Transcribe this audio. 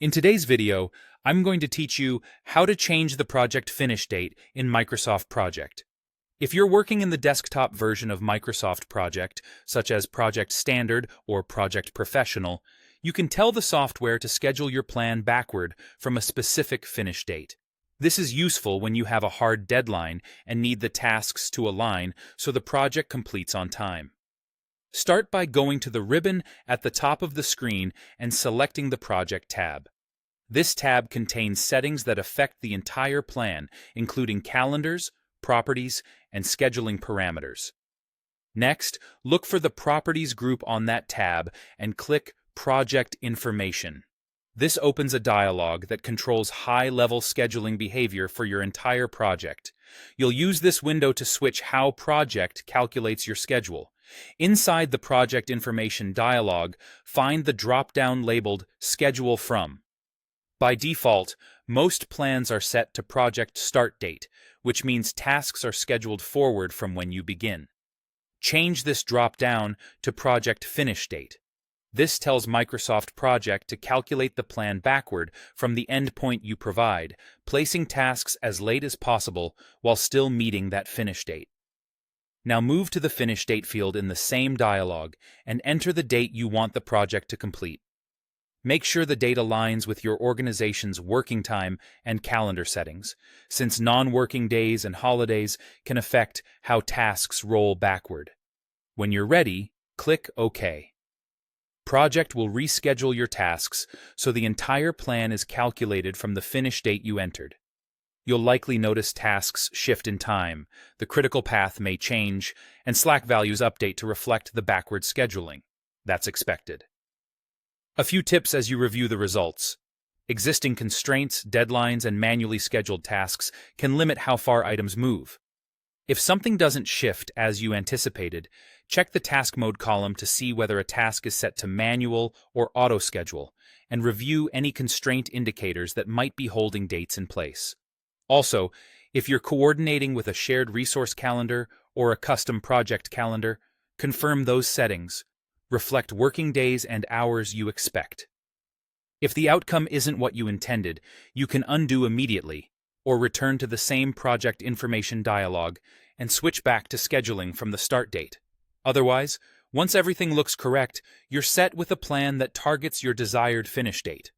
In today's video, I'm going to teach you how to change the project finish date in Microsoft Project. If you're working in the desktop version of Microsoft Project, such as Project Standard or Project Professional, you can tell the software to schedule your plan backward from a specific finish date. This is useful when you have a hard deadline and need the tasks to align so the project completes on time. Start by going to the ribbon at the top of the screen and selecting the Project tab. This tab contains settings that affect the entire plan, including calendars, properties, and scheduling parameters. Next, look for the Properties group on that tab and click Project Information. This opens a dialog that controls high-level scheduling behavior for your entire project. You'll use this window to switch how Project calculates your schedule. Inside the Project Information dialog, find the drop-down labeled Schedule From. By default, most plans are set to Project Start Date, which means tasks are scheduled forward from when you begin. Change this drop-down to Project Finish Date. This tells Microsoft Project to calculate the plan backward from the endpoint you provide, placing tasks as late as possible while still meeting that finish date. Now move to the Finish Date field in the same dialog and enter the date you want the project to complete. Make sure the date aligns with your organization's working time and calendar settings, since non-working days and holidays can affect how tasks roll backward. When you're ready, click OK. Project will reschedule your tasks so the entire plan is calculated from the finish date you entered. You'll likely notice tasks shift in time, the critical path may change, and Slack values update to reflect the backward scheduling. That's expected. A few tips as you review the results. Existing constraints, deadlines, and manually scheduled tasks can limit how far items move. If something doesn't shift as you anticipated, check the task mode column to see whether a task is set to manual or auto schedule, and review any constraint indicators that might be holding dates in place. Also, if you're coordinating with a shared resource calendar or a custom project calendar, confirm those settings. Reflect working days and hours you expect. If the outcome isn't what you intended, you can undo immediately, or return to the same project information dialog and switch back to scheduling from the start date. Otherwise, once everything looks correct, you're set with a plan that targets your desired finish date.